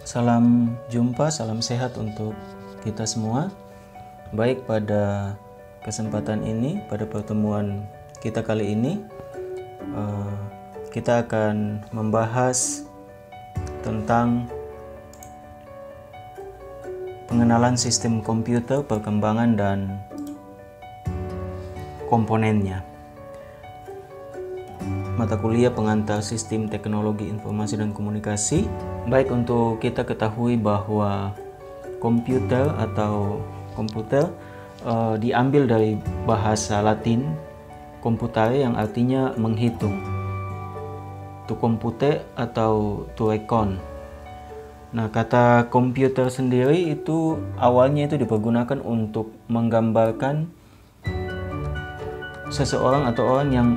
Salam jumpa, salam sehat untuk kita semua. Baik, pada kesempatan ini, pada pertemuan kita kali ini, kita akan membahas tentang pengenalan sistem komputer, perkembangan dan komponennya. Mata kuliah pengantar sistem teknologi informasi dan komunikasi. Baik, untuk kita ketahui bahwa komputer diambil dari bahasa Latin computare yang artinya menghitung, to compute atau to reckon. Nah, kata komputer sendiri itu awalnya itu dipergunakan untuk menggambarkan seseorang atau orang yang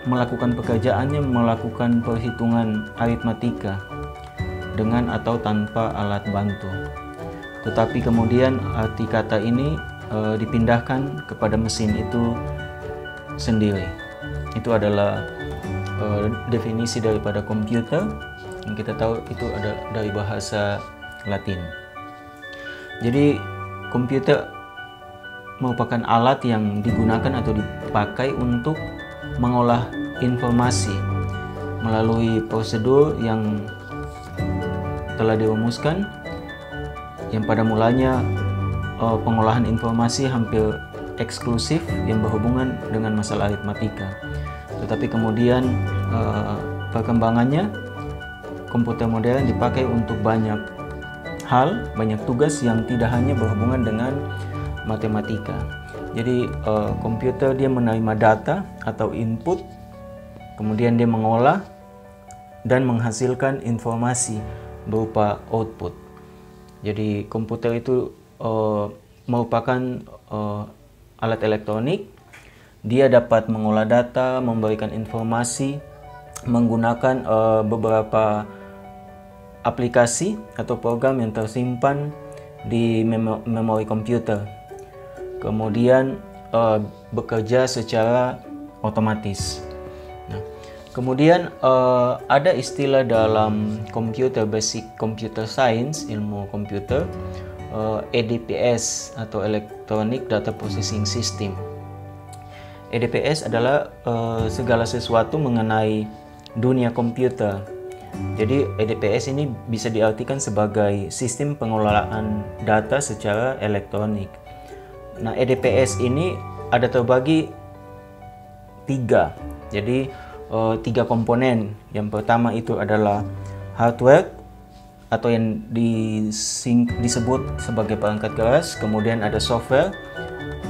melakukan pekerjaannya melakukan perhitungan aritmatika dengan atau tanpa alat bantu. Tetapi kemudian arti kata ini dipindahkan kepada mesin itu sendiri. Itu adalah definisi daripada komputer yang kita tahu itu ada dari bahasa Latin. Jadi komputer merupakan alat yang digunakan atau dipakai untuk mengolah informasi melalui prosedur yang telah dirumuskan, yang pada mulanya pengolahan informasi hampir eksklusif yang berhubungan dengan masalah aritmatika. Tetapi kemudian perkembangannya, komputer modern dipakai untuk banyak hal, banyak tugas yang tidak hanya berhubungan dengan matematika. Jadi komputer dia menerima data atau input, kemudian dia mengolah dan menghasilkan informasi berupa output. Jadi komputer itu merupakan alat elektronik. Dia dapat mengolah data, memberikan informasi menggunakan beberapa aplikasi atau program yang tersimpan di memori komputer. Kemudian bekerja secara otomatis. Nah, kemudian ada istilah dalam Basic Computer Science, ilmu komputer, EDPS atau Electronic Data Processing System. EDPS adalah segala sesuatu mengenai dunia komputer. Jadi EDPS ini bisa diartikan sebagai sistem pengelolaan data secara elektronik. Nah, EDPS ini ada terbagi tiga. Jadi tiga komponen. Yang pertama itu adalah hardware atau yang disebut sebagai perangkat keras. Kemudian ada software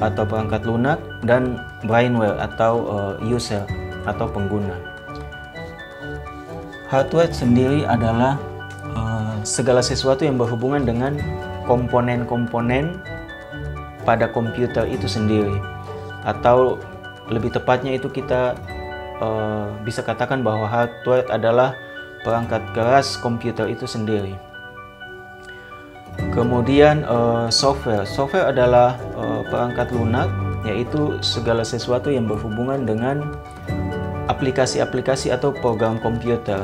atau perangkat lunak, dan brainware atau user atau pengguna. Hardware sendiri adalah segala sesuatu yang berhubungan dengan komponen-komponen pada komputer itu sendiri, atau lebih tepatnya itu kita bisa katakan bahwa hardware adalah perangkat keras komputer itu sendiri. Kemudian software adalah perangkat lunak, yaitu segala sesuatu yang berhubungan dengan aplikasi-aplikasi atau program komputer.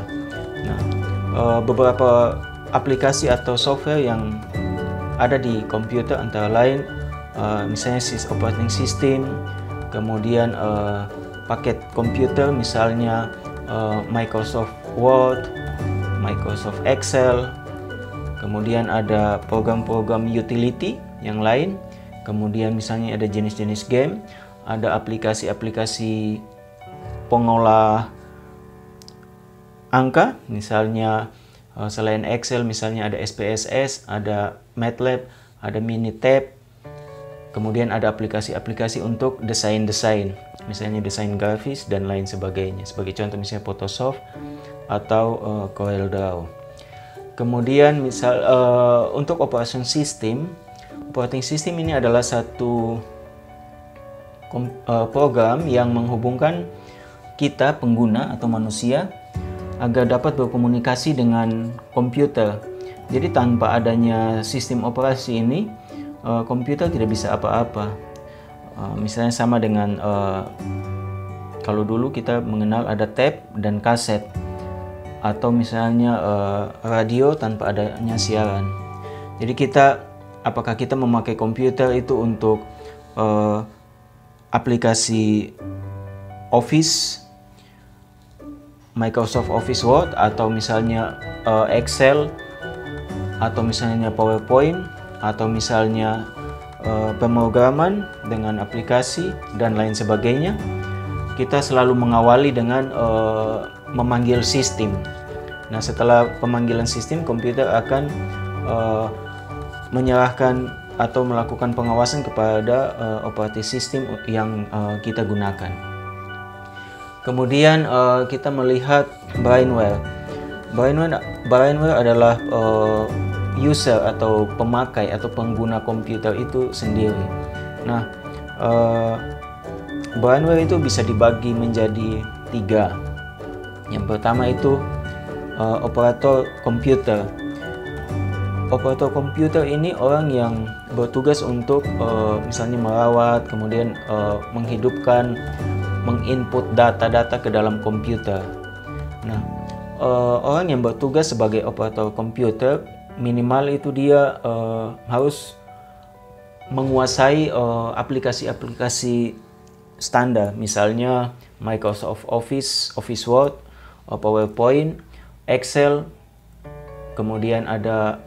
Nah, beberapa aplikasi atau software yang ada di komputer antara lain misalnya operating system, kemudian paket komputer misalnya Microsoft Word, Microsoft Excel, kemudian ada program-program utility yang lain, kemudian misalnya ada jenis-jenis game, ada aplikasi-aplikasi pengolah angka, misalnya selain Excel misalnya ada SPSS, ada MATLAB, ada Minitab. Kemudian ada aplikasi-aplikasi untuk desain-desain, misalnya desain grafis dan lain sebagainya. Sebagai contoh misalnya Photoshop atau CorelDRAW. Kemudian untuk operating system ini adalah satu program yang menghubungkan kita pengguna atau manusia agar dapat berkomunikasi dengan komputer. Jadi tanpa adanya sistem operasi ini, komputer tidak bisa apa-apa. Misalnya sama dengan kalau dulu kita mengenal ada tape dan kaset. atau misalnya radio tanpa adanya siaran. Jadi apakah kita memakai komputer itu untuk aplikasi Office, Microsoft Office Word, atau misalnya Excel, atau misalnya PowerPoint, atau misalnya pemrograman dengan aplikasi dan lain sebagainya. Kita selalu mengawali dengan memanggil sistem. Nah, setelah pemanggilan sistem, komputer akan menyerahkan atau melakukan pengawasan kepada operating system yang kita gunakan. Kemudian kita melihat brainware. Brainware adalah user atau pemakai atau pengguna komputer itu sendiri. Nah, brainware itu bisa dibagi menjadi 3. Yang pertama itu operator komputer. Operator komputer ini orang yang bertugas untuk misalnya merawat, kemudian menghidupkan, menginput data-data ke dalam komputer. Nah, orang yang bertugas sebagai operator komputer minimal itu dia harus menguasai aplikasi-aplikasi standar, misalnya Microsoft Office, Office Word, PowerPoint, Excel, kemudian ada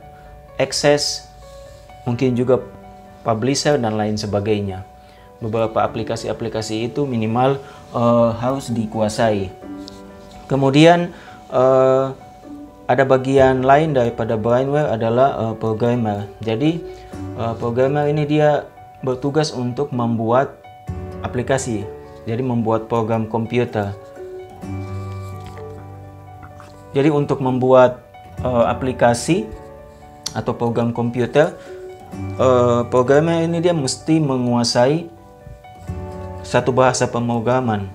Access, mungkin juga Publisher dan lain sebagainya. Beberapa aplikasi-aplikasi itu minimal harus dikuasai. Kemudian ada bagian lain daripada brainware adalah programmer. Jadi programmer ini dia bertugas untuk membuat aplikasi, jadi membuat program komputer. Jadi untuk membuat aplikasi atau program komputer, programmer ini dia mesti menguasai satu bahasa pemrograman.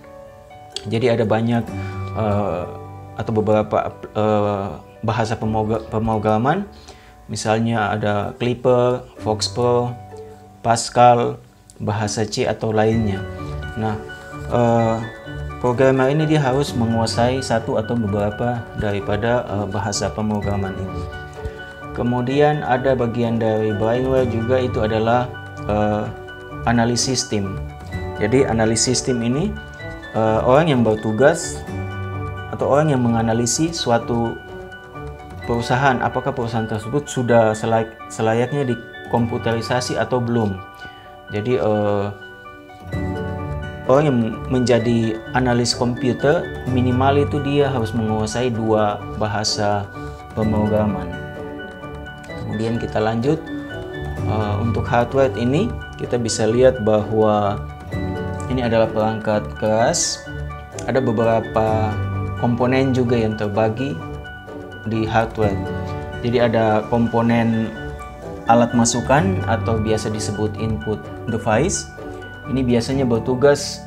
Jadi ada banyak atau beberapa bahasa pemrograman, misalnya ada Clipper, Foxperl, Pascal, bahasa C atau lainnya. Nah, programmer ini dia harus menguasai satu atau beberapa daripada bahasa pemrograman ini. Kemudian ada bagian dari brainware juga, itu adalah analis sistem. Jadi analis sistem ini orang yang bertugas atau orang yang menganalisi suatu perusahaan, apakah perusahaan tersebut sudah selayaknya dikomputerisasi atau belum. Jadi orang yang menjadi analis komputer minimal itu dia harus menguasai 2 bahasa pemrograman. Kemudian kita lanjut, untuk hardware ini kita bisa lihat bahwa ini adalah perangkat keras. Ada beberapa komponen juga yang terbagi di hardware. Jadi ada komponen alat masukan atau biasa disebut input device. Ini biasanya bertugas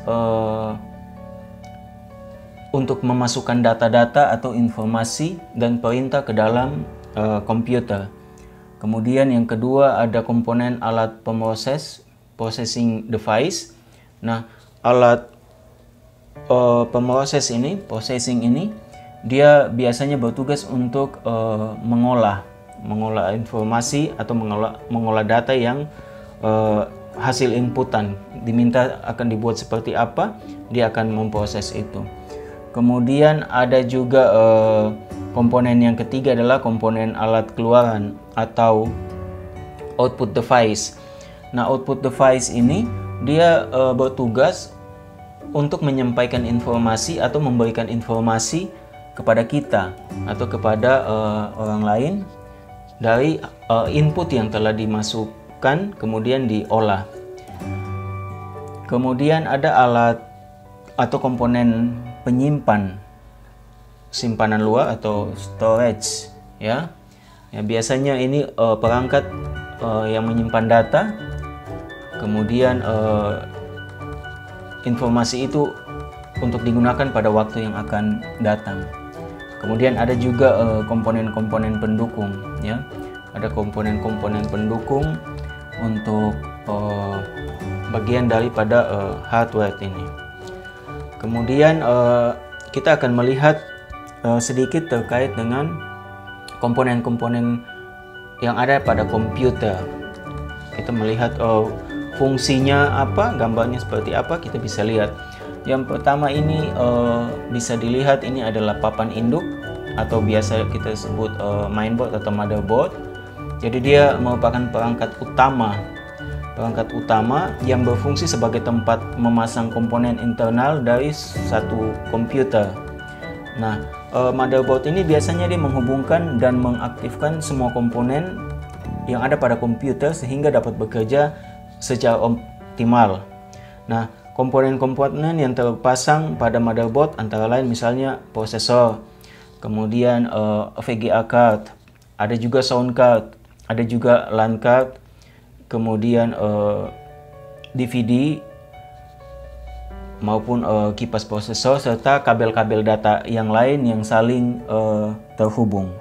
untuk memasukkan data-data atau informasi dan perintah ke dalam komputer. Kemudian yang kedua ada komponen alat pemroses, processing device. Nah, alat pemroses ini, processing ini, dia biasanya bertugas untuk mengolah informasi atau mengolah data yang hasil inputan. Diminta akan dibuat seperti apa, dia akan memproses itu. Kemudian ada juga komponen yang ketiga adalah komponen alat keluaran atau output device. Nah, output device ini dia bertugas untuk menyampaikan informasi atau memberikan informasi kepada kita atau kepada orang lain dari input yang telah dimasukkan kemudian diolah. Kemudian ada alat atau komponen penyimpan, simpanan luar atau storage, ya. Ya, biasanya ini perangkat yang menyimpan data, kemudian informasi itu untuk digunakan pada waktu yang akan datang. Kemudian ada juga komponen-komponen pendukung, ya. Ada komponen-komponen pendukung untuk bagian daripada hardware ini. Kemudian kita akan melihat sedikit terkait dengan komponen-komponen yang ada pada komputer. Kita melihat fungsinya apa, gambarnya seperti apa, kita bisa lihat. Yang pertama ini bisa dilihat ini adalah papan induk atau biasa kita sebut mainboard atau motherboard. Jadi dia merupakan perangkat utama yang berfungsi sebagai tempat memasang komponen internal dari satu komputer. Nah, motherboard ini biasanya dia menghubungkan dan mengaktifkan semua komponen yang ada pada komputer sehingga dapat bekerja secara optimal. Nah, komponen-komponen yang terpasang pada motherboard antara lain misalnya prosesor, kemudian VGA card, ada juga sound card, ada juga LAN card, kemudian DVD maupun kipas prosesor serta kabel-kabel data yang lain yang saling terhubung.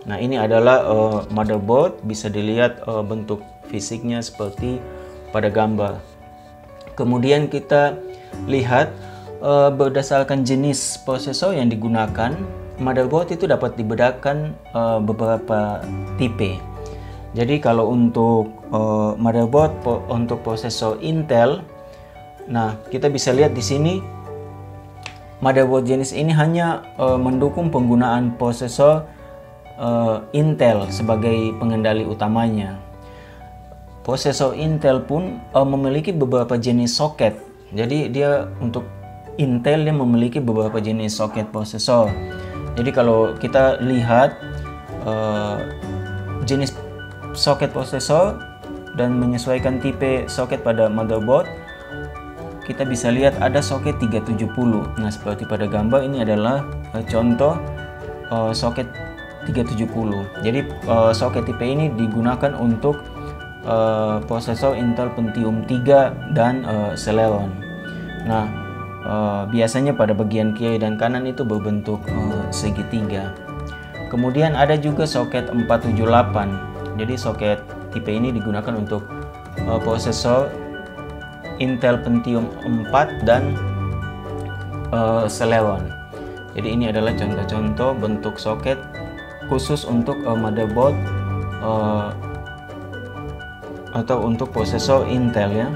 Nah, ini adalah motherboard, bisa dilihat bentuk fisiknya seperti pada gambar. Kemudian kita lihat berdasarkan jenis prosesor yang digunakan, motherboard itu dapat dibedakan beberapa tipe. Jadi kalau untuk motherboard untuk prosesor Intel, nah kita bisa lihat di sini motherboard jenis ini hanya mendukung penggunaan prosesor Intel sebagai pengendali utamanya. Prosesor Intel pun memiliki beberapa jenis soket. Jadi dia untuk Intel dia memiliki beberapa jenis soket prosesor. Jadi kalau kita lihat jenis soket prosesor dan menyesuaikan tipe soket pada motherboard, kita bisa lihat ada soket 370. Nah, seperti pada gambar ini adalah contoh soket 370. Jadi soket tipe ini digunakan untuk prosesor Intel Pentium 3 dan Celeron. Nah, biasanya pada bagian kiri dan kanan itu berbentuk segitiga. Kemudian ada juga soket 478. Jadi soket tipe ini digunakan untuk prosesor Intel Pentium 4 dan Celeron. Jadi ini adalah contoh-contoh bentuk soket khusus untuk motherboard atau untuk prosesor Intel ya.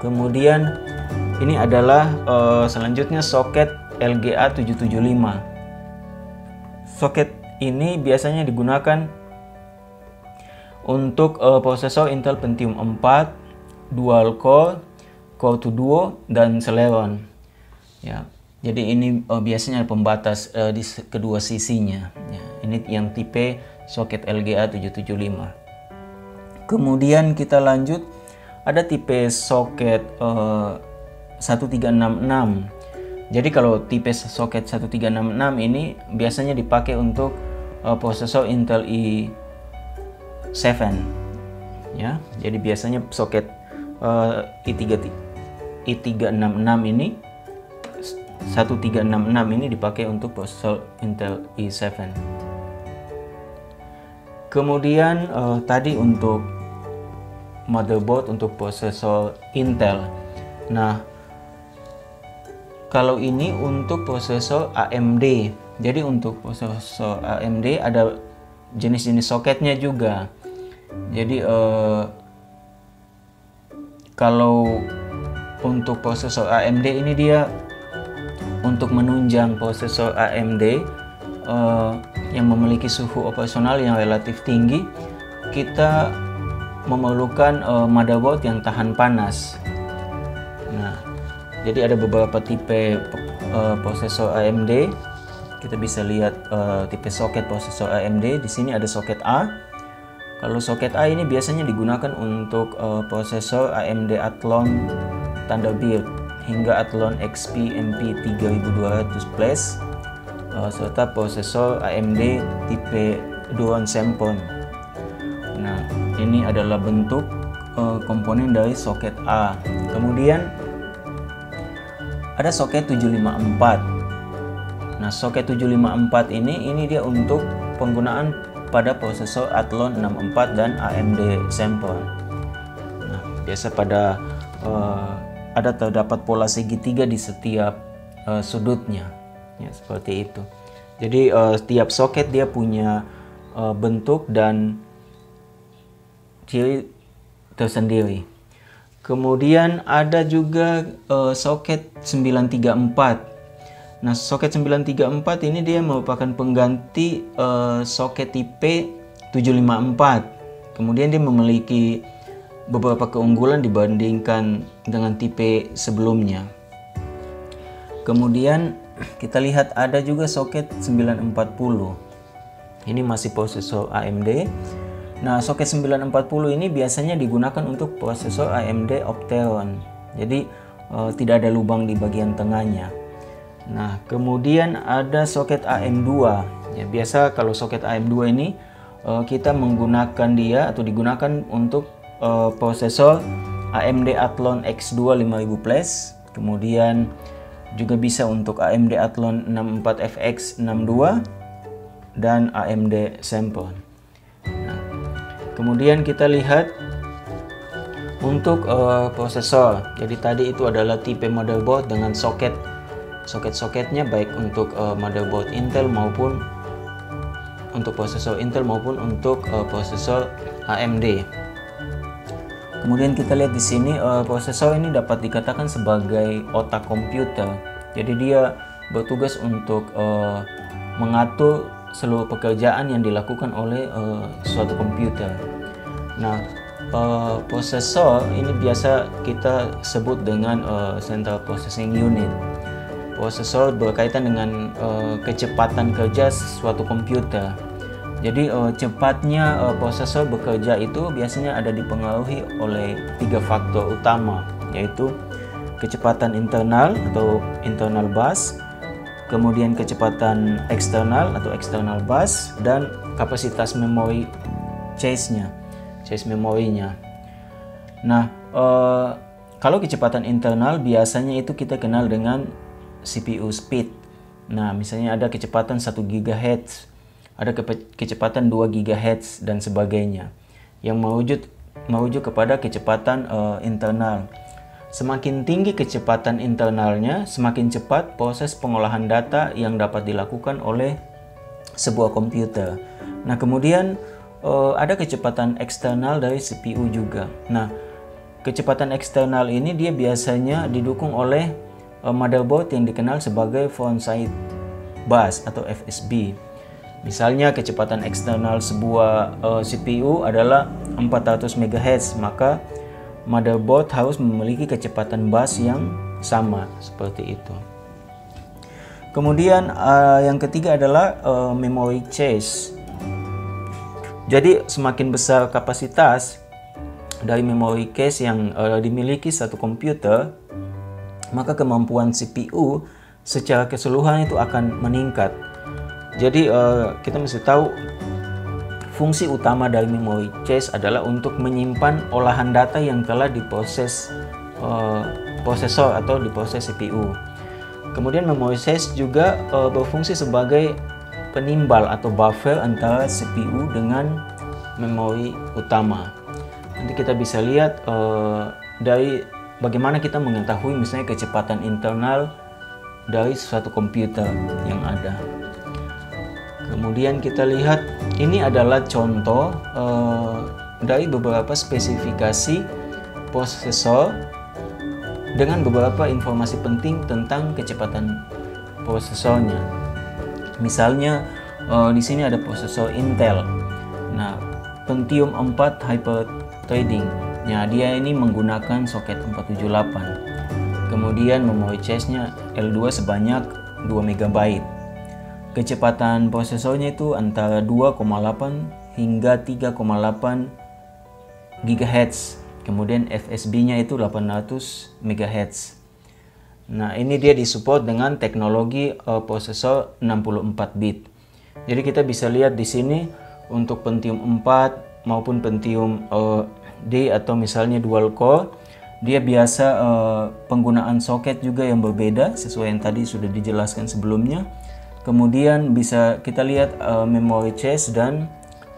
Kemudian ini adalah selanjutnya soket LGA 775. Soket ini biasanya digunakan untuk prosesor Intel Pentium 4, Dual Core, Core 2 Duo dan Celeron. Ya. Jadi ini biasanya pembatas di kedua sisinya. Ya, ini yang tipe soket LGA 775. Kemudian kita lanjut, ada tipe soket 1366. Jadi kalau tipe soket 1366 ini biasanya dipakai untuk prosesor Intel i7. Ya, jadi biasanya soket i366 ini 1366 ini dipakai untuk prosesor Intel i7. Kemudian tadi untuk motherboard untuk prosesor Intel. Nah, kalau ini untuk prosesor AMD. Jadi untuk prosesor AMD ada jenis-jenis soketnya juga. Jadi kalau untuk prosesor AMD ini dia untuk menunjang prosesor AMD yang memiliki suhu operasional yang relatif tinggi, kita memerlukan motherboard yang tahan panas. Nah, jadi ada beberapa tipe prosesor AMD. Kita bisa lihat tipe soket prosesor AMD. Di sini ada soket A. Kalau soket A ini biasanya digunakan untuk prosesor AMD Athlon Thunderbird hingga Athlon XP MP 3200 Plus serta prosesor AMD tipe Duron Sempron. Nah, ini adalah bentuk komponen dari soket A. Kemudian ada soket 754. Nah, soket 754 ini dia untuk penggunaan pada prosesor Athlon 64 dan AMD Sempron. Nah, biasa pada ada terdapat pola segitiga di setiap sudutnya. Ya, seperti itu. Jadi setiap soket dia punya bentuk dan ciri tersendiri. Kemudian ada juga soket 934. Nah, soket 934 ini dia merupakan pengganti soket tipe 754. Kemudian dia memiliki beberapa keunggulan dibandingkan dengan tipe sebelumnya. Kemudian kita lihat ada juga soket 940. Ini masih prosesor AMD. Nah, soket 940 ini biasanya digunakan untuk prosesor AMD Opteron. Jadi tidak ada lubang di bagian tengahnya. Nah, kemudian ada soket AM2. Ya, biasa kalau soket AM2 ini kita menggunakan dia atau digunakan untuk prosesor AMD Athlon X2 5000 Plus. Kemudian juga bisa untuk AMD Athlon 64FX 62 dan AMD Sempron. Nah, kemudian kita lihat untuk prosesor. Jadi tadi itu adalah tipe motherboard dengan soket-soketnya baik untuk motherboard Intel maupun untuk prosesor Intel maupun untuk prosesor AMD. Kemudian kita lihat di sini prosesor ini dapat dikatakan sebagai otak komputer. Jadi dia bertugas untuk mengatur seluruh pekerjaan yang dilakukan oleh suatu komputer. Nah, prosesor ini biasa kita sebut dengan Central Processing Unit. Prosesor berkaitan dengan kecepatan kerja suatu komputer. Jadi cepatnya prosesor bekerja itu biasanya ada dipengaruhi oleh 3 faktor utama, yaitu kecepatan internal atau internal bus, kemudian kecepatan eksternal atau external bus, dan kapasitas memori cache memorinya. Nah, kalau kecepatan internal biasanya itu kita kenal dengan CPU speed. Nah, misalnya ada kecepatan 1 GHz, ada kecepatan 2 GHz dan sebagainya, yang merujuk kepada kecepatan internal. Semakin tinggi kecepatan internalnya, semakin cepat proses pengolahan data yang dapat dilakukan oleh sebuah komputer. Nah, kemudian ada kecepatan eksternal dari CPU juga. Nah, kecepatan eksternal ini dia biasanya didukung oleh motherboard yang dikenal sebagai frontside bus atau FSB. Misalnya kecepatan eksternal sebuah CPU adalah 400 MHz, maka motherboard harus memiliki kecepatan bus yang sama seperti itu. Kemudian yang ketiga adalah memory cache. Jadi semakin besar kapasitas dari memory cache yang dimiliki satu komputer, maka kemampuan CPU secara keseluruhan itu akan meningkat. Jadi kita mesti tahu fungsi utama dari memory cache adalah untuk menyimpan olahan data yang telah diproses prosesor atau diproses CPU. Kemudian memory cache juga berfungsi sebagai penimbal atau buffer antara CPU dengan memori utama. Nanti kita bisa lihat dari bagaimana kita mengetahui misalnya kecepatan internal dari suatu komputer yang ada. Kemudian kita lihat ini adalah contoh dari beberapa spesifikasi prosesor dengan beberapa informasi penting tentang kecepatan prosesornya. Misalnya di sini ada prosesor Intel. Nah, Pentium 4 Hyper-Threading. Nah, dia ini menggunakan soket 478. Kemudian memory cache-nya L2 sebanyak 2 MB. Kecepatan prosesornya itu antara 2,8 hingga 3,8 GHz. Kemudian FSB-nya itu 800 MHz. Nah, ini dia disupport dengan teknologi prosesor 64 bit. Jadi kita bisa lihat di sini untuk Pentium 4 maupun Pentium D atau misalnya dual core, dia biasa penggunaan soket juga yang berbeda sesuai yang tadi sudah dijelaskan sebelumnya. Kemudian bisa kita lihat memory cache dan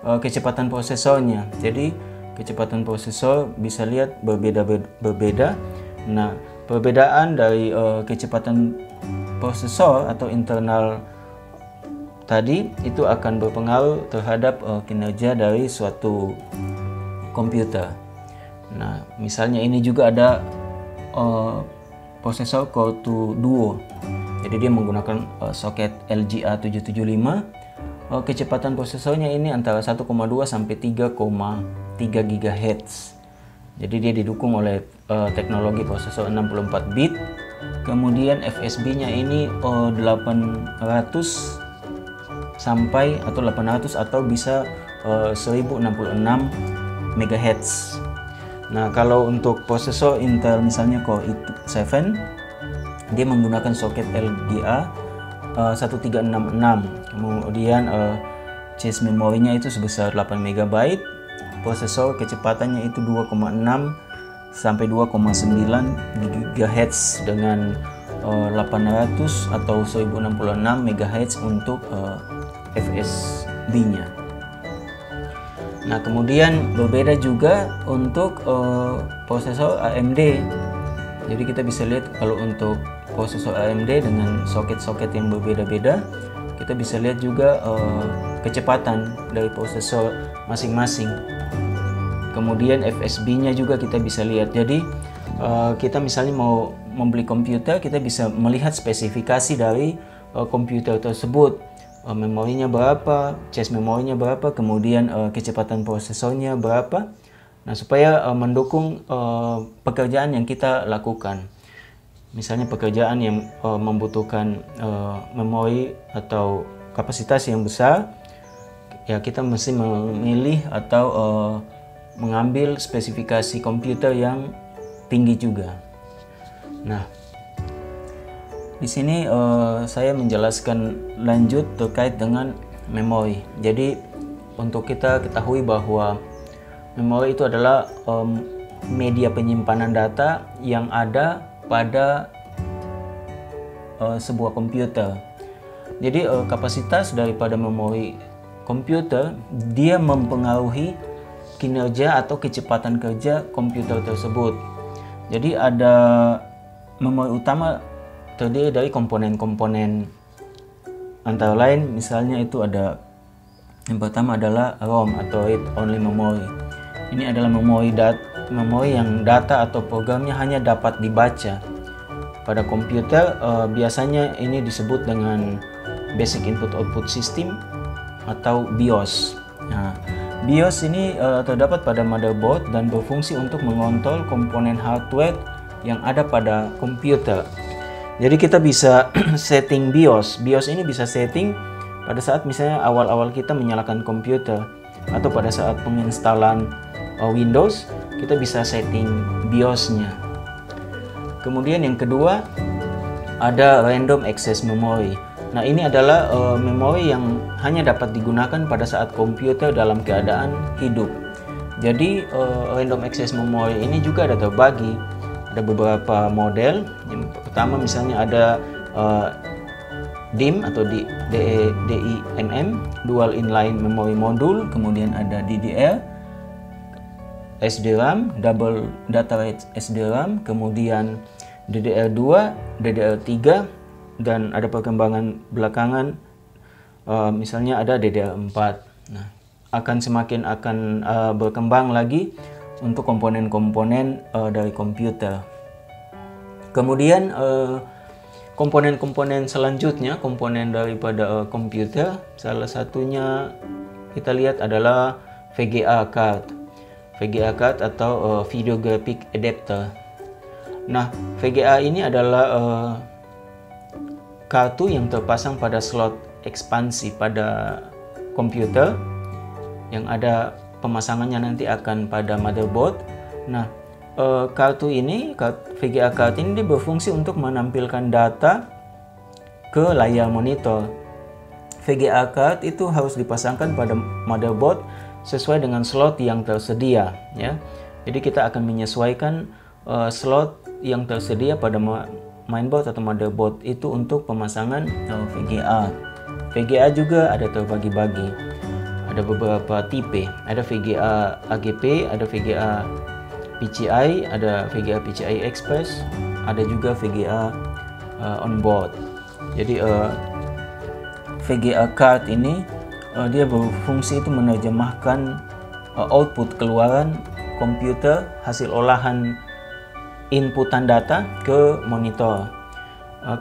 kecepatan prosesornya. Jadi kecepatan prosesor bisa lihat berbeda. Nah, perbedaan dari kecepatan prosesor atau internal tadi itu akan berpengaruh terhadap kinerja dari suatu komputer. Nah, misalnya ini juga ada prosesor Core 2 Duo. Jadi dia menggunakan soket LGA 775. Kecepatan prosesornya ini antara 1,2 sampai 3,3 GHz. Jadi dia didukung oleh teknologi prosesor 64 bit. Kemudian FSB-nya ini 800 sampai atau 800 atau bisa 1066 MHz. Nah, kalau untuk prosesor Intel misalnya Core i7, dia menggunakan soket LGA 1366. Kemudian cache memorinya itu sebesar 8 MB. Prosesor kecepatannya itu 2,6 sampai 2,9 GHz dengan 800 atau 1066 MHz untuk FSB-nya. Nah, kemudian berbeda juga untuk prosesor AMD. Jadi kita bisa lihat kalau untuk prosesor AMD dengan soket-soket yang berbeda-beda, kita bisa lihat juga kecepatan dari prosesor masing-masing. Kemudian FSB-nya juga kita bisa lihat. Jadi kita misalnya mau membeli komputer, kita bisa melihat spesifikasi dari komputer tersebut. Memorinya berapa, cache memorinya berapa, kemudian kecepatan prosesornya berapa. Nah, supaya mendukung pekerjaan yang kita lakukan. Misalnya pekerjaan yang membutuhkan memori atau kapasitas yang besar, ya kita mesti memilih atau mengambil spesifikasi komputer yang tinggi juga. Nah, di sini saya menjelaskan lanjut terkait dengan memori. Jadi untuk kita ketahui bahwa memori itu adalah media penyimpanan data yang ada pada sebuah komputer. Jadi kapasitas daripada memori komputer dia mempengaruhi kinerja atau kecepatan kerja komputer tersebut. Jadi ada memori utama terdiri dari komponen-komponen, antara lain misalnya itu ada yang pertama adalah ROM atau read only memory. Ini adalah memori yang data atau programnya hanya dapat dibaca. Pada komputer biasanya ini disebut dengan basic input output system atau BIOS. Nah, BIOS ini terdapat pada motherboard dan berfungsi untuk mengontrol komponen hardware yang ada pada komputer. Jadi kita bisa setting BIOS. BIOS ini bisa setting pada saat misalnya awal-awal kita menyalakan komputer atau pada saat penginstalan Windows, kita bisa setting BIOS-nya. Kemudian yang kedua ada random access memory. Nah, ini adalah memori yang hanya dapat digunakan pada saat komputer dalam keadaan hidup. Jadi random access memory ini juga ada terbagi. Ada beberapa model. Yang pertama misalnya ada DIMM atau DIMM, Dual Inline Memory Module. Kemudian ada DDR, SDRAM, Double Data Rate SDRAM. Kemudian DDR2, DDR3, dan ada perkembangan belakangan misalnya ada DDR4. Nah, semakin berkembang lagi untuk komponen-komponen dari komputer. Kemudian komponen-komponen selanjutnya, komponen daripada komputer, salah satunya kita lihat adalah VGA card. VGA card atau Video Graphic Adapter. Nah, VGA ini adalah kartu yang terpasang pada slot ekspansi pada komputer yang ada pemasangannya nanti akan pada motherboard. Nah, kartu ini, VGA card ini berfungsi untuk menampilkan data ke layar monitor. VGA card itu harus dipasangkan pada motherboard sesuai dengan slot yang tersedia, ya. Jadi kita akan menyesuaikan slot yang tersedia pada mainboard atau motherboard itu untuk pemasangan VGA. VGA juga ada terbagi-bagi. Ada beberapa tipe. Ada VGA AGP, ada VGA PCI, ada VGA PCI Express, ada juga VGA onboard. Jadi VGA card ini dia berfungsi itu menerjemahkan output keluaran komputer hasil olahan inputan data ke monitor.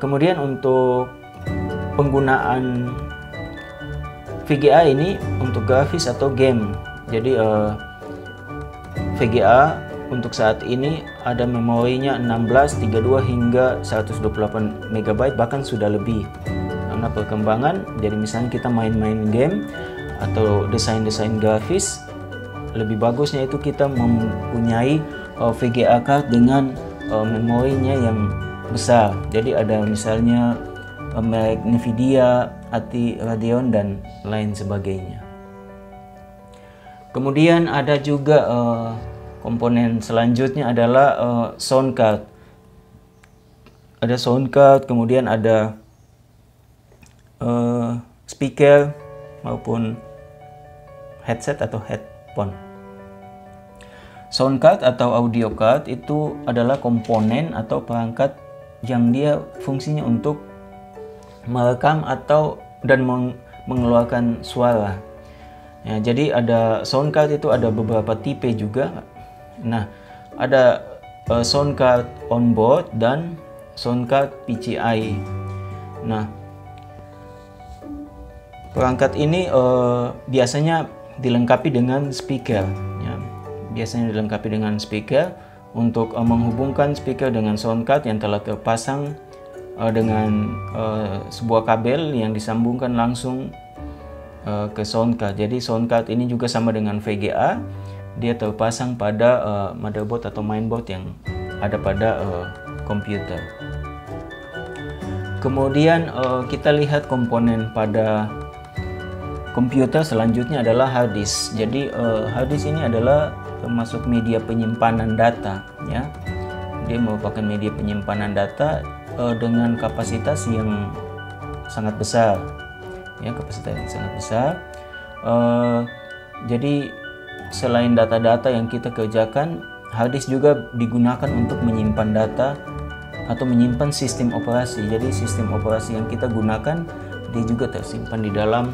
Kemudian untuk penggunaan VGA ini untuk grafis atau game. Jadi VGA untuk saat ini ada memorinya 16, 32 hingga 128 MB, bahkan sudah lebih. Karena perkembangan, jadi misalnya kita main-main game atau desain-desain grafis, lebih bagusnya itu kita mempunyai VGA card dengan memorinya yang besar. Jadi ada misalnya merek Nvidia, ATI, Radeon, dan lain sebagainya. Kemudian ada juga komponen selanjutnya adalah sound card. Ada sound card, kemudian ada speaker maupun headset atau headphone. Sound card atau audio card itu adalah komponen atau perangkat yang dia fungsinya untuk merekam atau dan mengeluarkan suara. Ya, jadi ada sound card itu ada beberapa tipe juga. Nah, ada sound card onboard dan sound card PCI. Nah, perangkat ini biasanya dilengkapi dengan speaker. Ya, biasanya dilengkapi dengan speaker untuk menghubungkan speaker dengan sound card yang telah terpasang dengan sebuah kabel yang disambungkan langsung ke sound card. Jadi sound card ini juga sama dengan VGA, dia terpasang pada motherboard atau mainboard yang ada pada komputer. Kemudian kita lihat komponen pada komputer selanjutnya adalah hard disk. Jadi hard disk ini adalah termasuk media penyimpanan data, ya. Dia merupakan media penyimpanan data dengan kapasitas yang sangat besar, ya, kapasitas yang sangat besar. Jadi selain data-data yang kita kerjakan, hard disk juga digunakan untuk menyimpan data atau menyimpan sistem operasi. Jadi sistem operasi yang kita gunakan dia juga tersimpan di dalam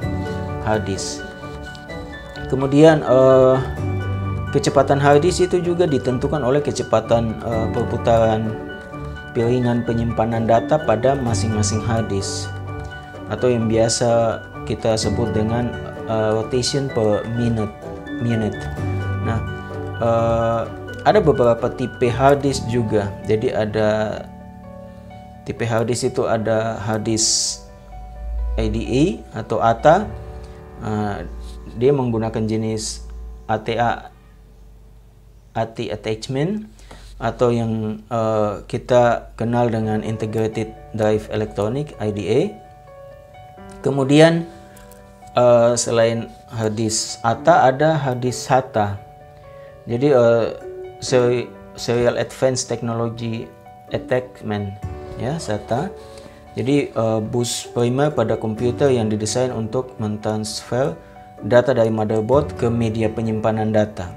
hard disk. Kemudian kecepatan hard disk itu juga ditentukan oleh kecepatan perputaran piringan penyimpanan data pada masing-masing hard disk, atau yang biasa kita sebut dengan rotation per minute. Nah, ada beberapa tipe hard disk juga. Jadi ada tipe hard disk itu ada hard disk ADA atau ATA. Dia menggunakan jenis ATA, ATI attachment, atau yang kita kenal dengan Integrated Drive Electronic (IDE). Kemudian selain hard disk ATA ada hard disk SATA. Jadi Serial Advanced Technology Attachment, ya, SATA. Jadi bus primer pada komputer yang didesain untuk mentransfer data dari motherboard ke media penyimpanan data.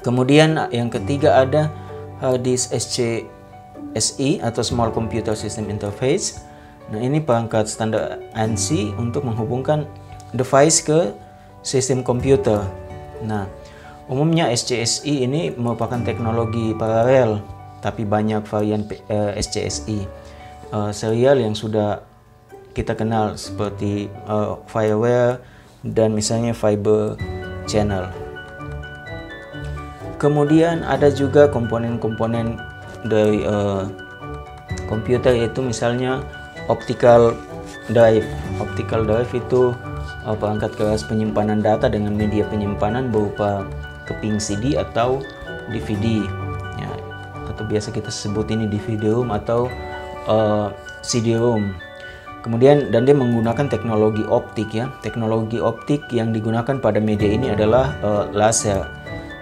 Kemudian yang ketiga ada hard disk SCSI atau Small Computer System Interface. Nah, ini perangkat standar ANSI untuk menghubungkan device ke sistem komputer. Nah, umumnya SCSI ini merupakan teknologi paralel, tapi banyak varian SCSI serial yang sudah kita kenal seperti FireWire dan misalnya Fiber Channel. Kemudian ada juga komponen-komponen dari komputer, yaitu misalnya optical drive. Optical drive itu perangkat keras penyimpanan data dengan media penyimpanan berupa keping CD atau DVD, ya, atau biasa kita sebut ini DVD-ROM atau CD-ROM. Kemudian dan dia menggunakan teknologi optik, ya. Teknologi optik yang digunakan pada media ini adalah laser.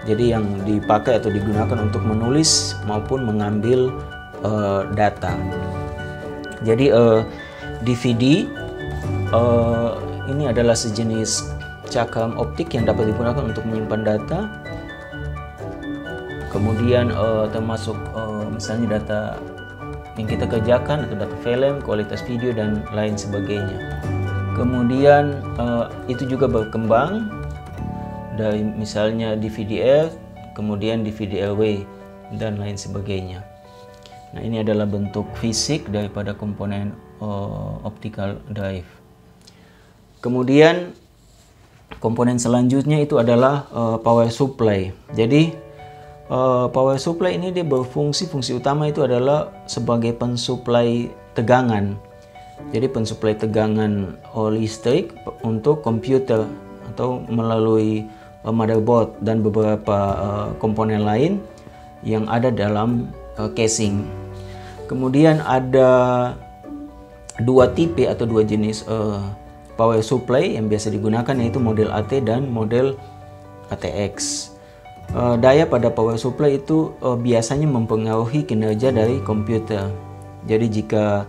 Jadi yang dipakai atau digunakan untuk menulis maupun mengambil data. Jadi DVD ini adalah sejenis cakram optik yang dapat digunakan untuk menyimpan data. Kemudian termasuk misalnya data yang kita kerjakan atau data film, kualitas video dan lain sebagainya. Kemudian itu juga berkembang dari misalnya DVD-R, kemudian DVD-RW dan lain sebagainya. Nah, ini adalah bentuk fisik daripada komponen optical drive. Kemudian komponen selanjutnya itu adalah power supply. Jadi power supply ini dia fungsi utama itu adalah sebagai pensuplai tegangan. Jadi pensuplai tegangan listrik untuk komputer atau melalui motherboard dan beberapa komponen lain yang ada dalam casing. Kemudian ada dua tipe atau dua jenis power supply yang biasa digunakan, yaitu model AT dan model ATX. Daya pada power supply itu biasanya mempengaruhi kinerja dari komputer. Jadi jika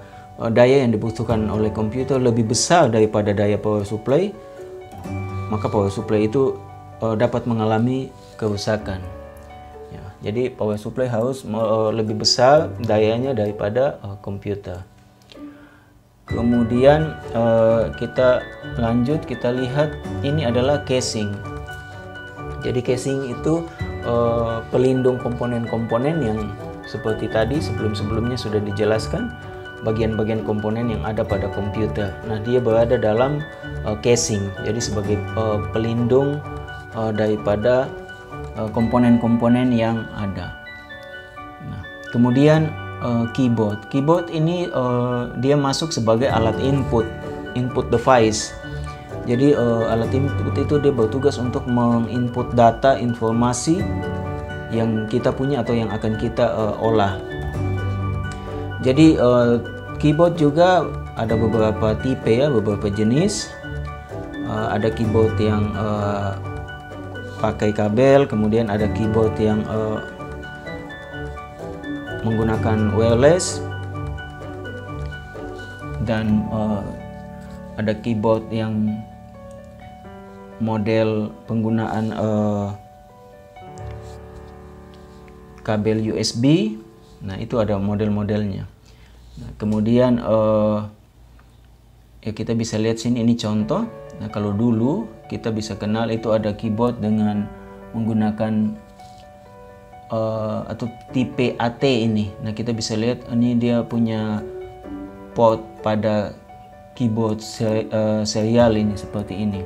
daya yang dibutuhkan oleh komputer lebih besar daripada daya power supply, maka power supply itu dapat mengalami kerusakan. Ya, jadi power supply harus lebih besar dayanya daripada komputer. Kemudian kita lanjut, kita lihat ini adalah casing. Jadi casing itu pelindung komponen-komponen yang seperti tadi sebelum-sebelumnya sudah dijelaskan, bagian-bagian komponen yang ada pada komputer. Nah, dia berada dalam casing, jadi sebagai pelindung daripada komponen-komponen yang ada. Nah, kemudian keyboard. Keyboard ini dia masuk sebagai alat input device. Jadi alat input itu dia bertugas untuk menginput data, informasi yang kita punya atau yang akan kita olah. Jadi keyboard juga ada beberapa tipe ya, beberapa jenis. Ada keyboard yang pakai kabel, kemudian ada keyboard yang menggunakan wireless, dan ada keyboard yang model penggunaan kabel USB. Nah, itu ada model-modelnya. Nah, kemudian ya kita bisa lihat sini, ini contoh. Nah, kalau dulu kita bisa kenal itu ada keyboard dengan menggunakan atau tipe AT ini. Nah, kita bisa lihat ini dia punya port pada keyboard serial ini seperti ini.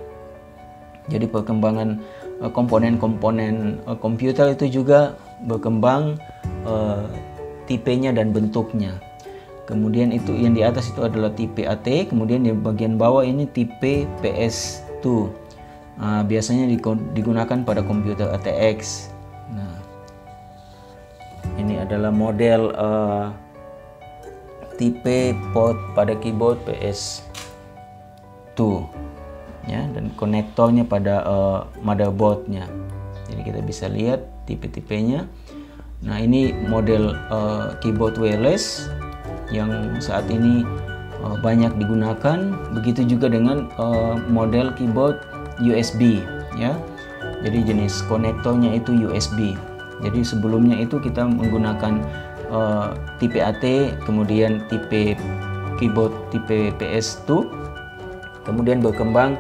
Jadi perkembangan komponen-komponen komputer itu juga berkembang tipenya dan bentuknya. Kemudian itu yang di atas itu adalah tipe AT, kemudian di bagian bawah ini tipe PS2. Biasanya digunakan pada komputer ATX. Nah, ini adalah model tipe port pada keyboard PS2 ya, dan konektornya pada motherboardnya. Jadi kita bisa lihat tipe-tipenya. Nah, ini model keyboard wireless yang saat ini banyak digunakan. Begitu juga dengan model keyboard USB ya. Jadi jenis konektornya itu USB. Jadi sebelumnya itu kita menggunakan tipe AT, kemudian tipe keyboard tipe PS2, kemudian berkembang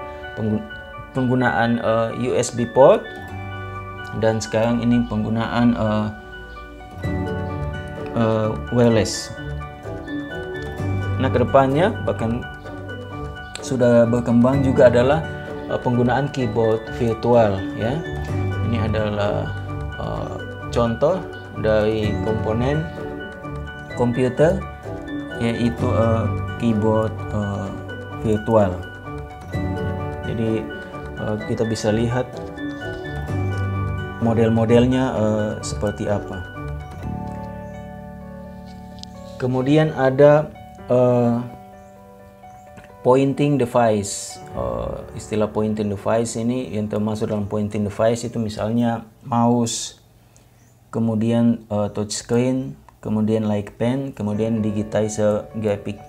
penggunaan USB port, dan sekarang ini penggunaan wireless. Nah, kedepannya bahkan sudah berkembang juga adalah penggunaan keyboard virtual ya. Ini adalah contoh dari komponen komputer, yaitu keyboard virtual. Jadi kita bisa lihat model-modelnya seperti apa. Kemudian ada pointing device. Istilah pointing device ini yang termasuk dalam pointing device itu misalnya mouse, kemudian touchscreen, kemudian like pen, kemudian digitizer graphic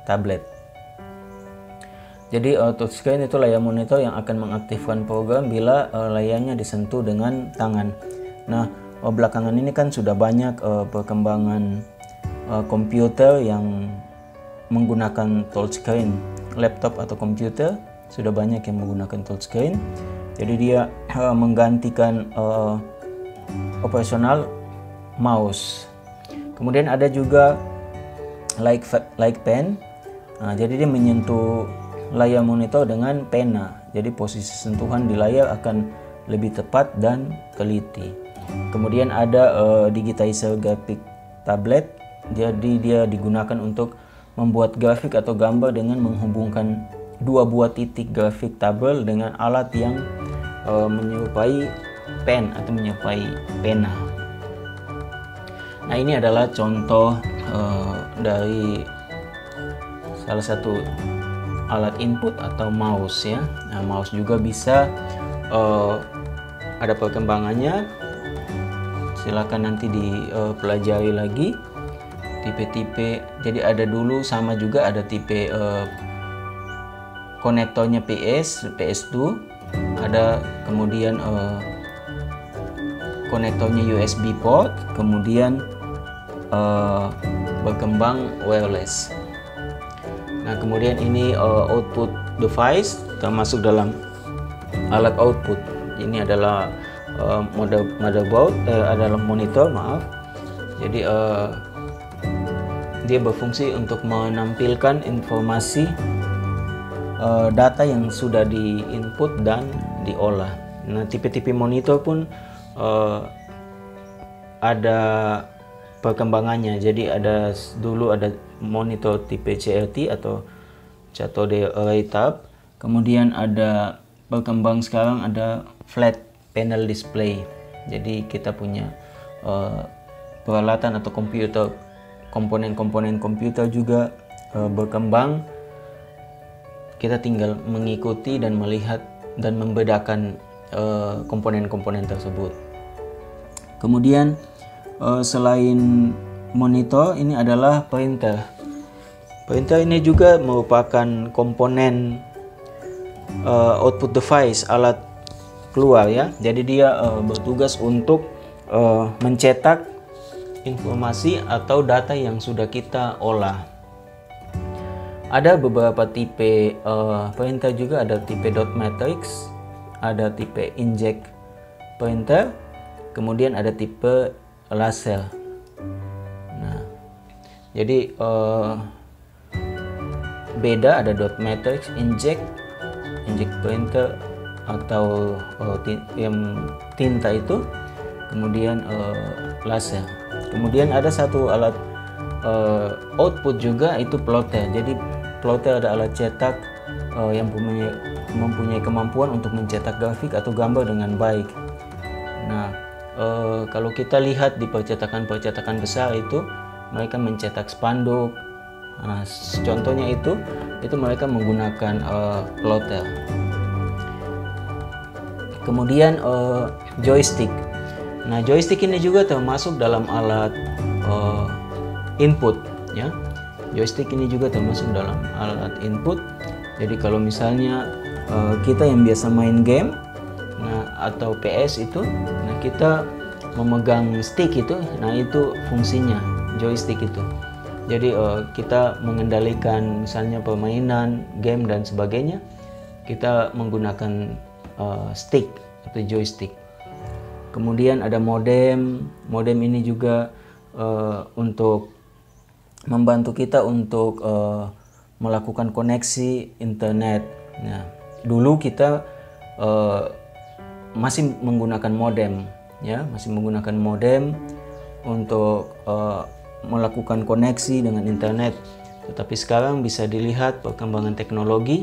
tablet. Jadi touchscreen itu layar monitor yang akan mengaktifkan program bila layarnya disentuh dengan tangan. Nah, belakangan ini kan sudah banyak perkembangan komputer yang menggunakan touchscreen, laptop atau komputer sudah banyak yang menggunakan touchscreen. Jadi dia menggantikan operasional mouse. Kemudian ada juga like pen. Nah, jadi dia menyentuh layar monitor dengan pena. Jadi posisi sentuhan di layar akan lebih tepat dan teliti. Kemudian ada digitizer graphic tablet. Jadi dia digunakan untuk membuat grafik atau gambar dengan menghubungkan dua buah titik grafik tabel dengan alat yang menyerupai pen atau menyerupai pena. Nah, ini adalah contoh dari salah satu alat input atau mouse ya. Nah, mouse juga bisa ada perkembangannya. Silakan nanti dipelajari lagi tipe-tipe. Jadi ada dulu sama juga ada tipe konektornya PS2, ada kemudian konektornya USB port, kemudian berkembang wireless. Nah, kemudian ini output device termasuk dalam alat output. Ini adalah motherboard, adalah monitor, maaf. Jadi dia berfungsi untuk menampilkan informasi data yang sudah di-input dan diolah. Nah, tipe-tipe monitor pun ada perkembangannya. Jadi dulu ada monitor tipe CRT atau cathode array tube. Kemudian ada berkembang sekarang ada flat panel display. Jadi kita punya peralatan atau komputer, komponen-komponen komputer juga berkembang. Kita tinggal mengikuti dan melihat dan membedakan komponen-komponen tersebut. Kemudian selain monitor, ini adalah printer. Printer ini juga merupakan komponen output device, alat keluar ya. Jadi dia bertugas untuk mencetak informasi atau data yang sudah kita olah. Ada beberapa tipe printer juga, ada tipe dot matrix, ada tipe inkjet printer, kemudian ada tipe laser. Nah, jadi beda, ada dot matrix, inkjet printer atau yang tinta itu, kemudian laser. Kemudian ada satu alat output juga, itu plotter. Jadi plotter ada alat cetak yang mempunyai kemampuan untuk mencetak grafik atau gambar dengan baik. Nah, kalau kita lihat di percetakan besar itu mereka mencetak spanduk. Nah, contohnya itu mereka menggunakan plotter. Kemudian joystick. Nah, joystick ini juga termasuk dalam alat input ya. Joystick ini juga termasuk dalam alat input. Jadi kalau misalnya kita yang biasa main game, nah atau PS itu, nah kita memegang stick itu, nah itu fungsinya joystick itu. Jadi kita mengendalikan misalnya permainan, game dan sebagainya, kita menggunakan stick atau joystick. Kemudian ada modem. Modem ini juga untuk membantu kita untuk melakukan koneksi internet. Nah, dulu kita masih menggunakan modem, ya, masih menggunakan modem untuk melakukan koneksi dengan internet. Tetapi sekarang bisa dilihat perkembangan teknologi,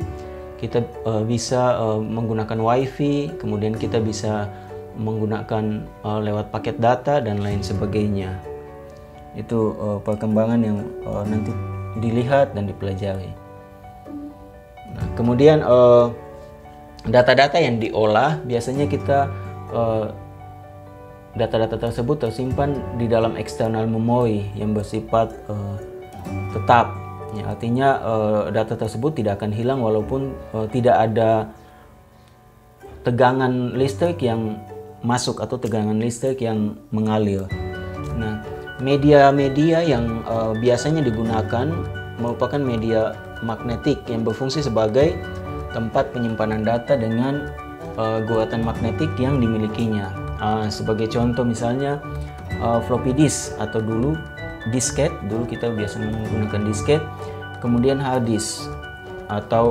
kita bisa menggunakan WiFi, kemudian kita bisa menggunakan lewat paket data dan lain sebagainya. Itu perkembangan yang nanti dilihat dan dipelajari. Nah, kemudian data-data yang diolah, biasanya kita data-data tersebut tersimpan di dalam external memory yang bersifat tetap. Ya, artinya data tersebut tidak akan hilang walaupun tidak ada tegangan listrik yang masuk atau tegangan listrik yang mengalir. Nah, Media-media yang biasanya digunakan merupakan media magnetik yang berfungsi sebagai tempat penyimpanan data dengan guratan magnetik yang dimilikinya. Sebagai contoh misalnya floppy disk atau dulu disket, dulu kita biasa menggunakan disket, kemudian hard disk atau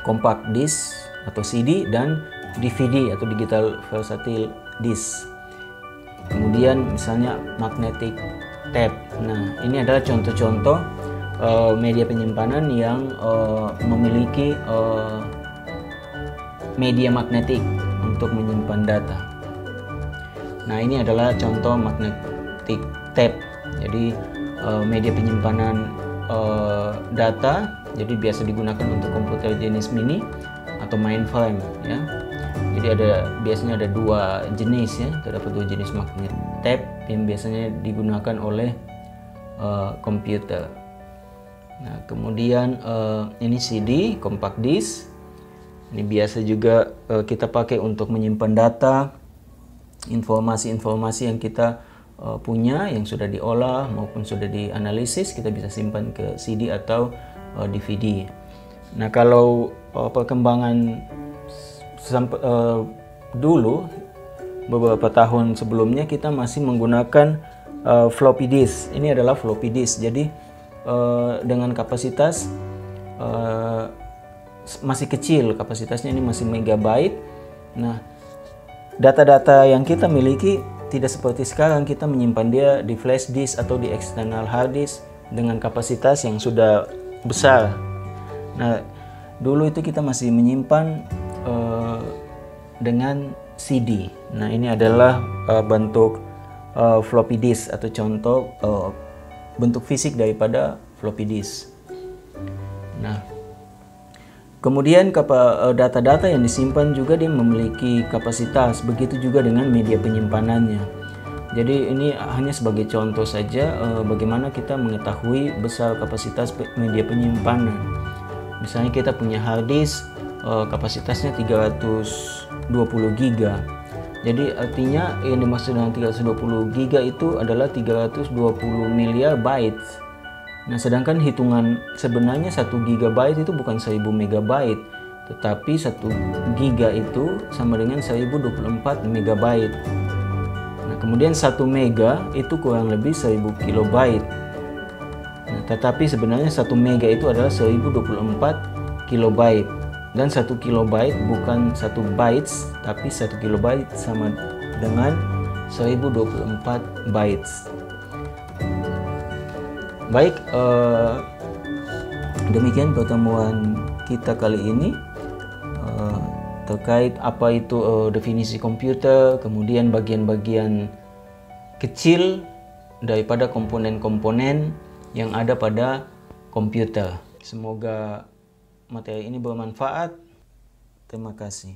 compact disk atau CD, dan DVD atau digital versatile disk. Kemudian misalnya magnetic tape. Nah, ini adalah contoh-contoh media penyimpanan yang memiliki media magnetik untuk menyimpan data. Nah, ini adalah contoh magnetic tape. Jadi media penyimpanan data, jadi biasa digunakan untuk komputer jenis mini atau mainframe ya. Jadi biasanya ada dua jenis ya, terdapat dua jenis magnet tape yang biasanya digunakan oleh komputer. Nah, kemudian ini CD, compact disk. Ini biasa juga kita pakai untuk menyimpan data, informasi-informasi yang kita punya, yang sudah diolah maupun sudah dianalisis, kita bisa simpan ke CD atau DVD. Nah, kalau perkembangan dulu beberapa tahun sebelumnya kita masih menggunakan floppy disk. Ini adalah floppy disk. Jadi dengan kapasitas masih kecil, kapasitasnya ini masih megabyte. Nah, data-data yang kita miliki tidak seperti sekarang kita menyimpan dia di flash disk atau di external hard disk dengan kapasitas yang sudah besar. Nah, dulu itu kita masih menyimpan dengan CD. Nah, ini adalah bentuk floppy disk atau contoh bentuk fisik daripada floppy disk. Nah, kemudian data-data yang disimpan juga dia memiliki kapasitas, begitu juga dengan media penyimpanannya. Jadi ini hanya sebagai contoh saja bagaimana kita mengetahui besar kapasitas media penyimpanan. Misalnya kita punya hard disk, kapasitasnya 320 GB. Jadi artinya yang dimaksud dengan 320 GB itu adalah 320 miliar bytes. Nah, sedangkan hitungan sebenarnya 1 GB itu bukan 1000 MB, tetapi 1 GB itu sama dengan 1024 MB. Nah, kemudian 1 mega itu kurang lebih 1000 KB. Nah, tetapi sebenarnya 1 mega itu adalah 1024 KB. Dan 1 KB bukan 1 bytes, tapi 1 KB sama dengan 1024 bytes. Baik, demikian pertemuan kita kali ini terkait apa itu definisi komputer, kemudian bagian-bagian kecil daripada komponen-komponen yang ada pada komputer. Semoga materi ini bermanfaat. Terima kasih.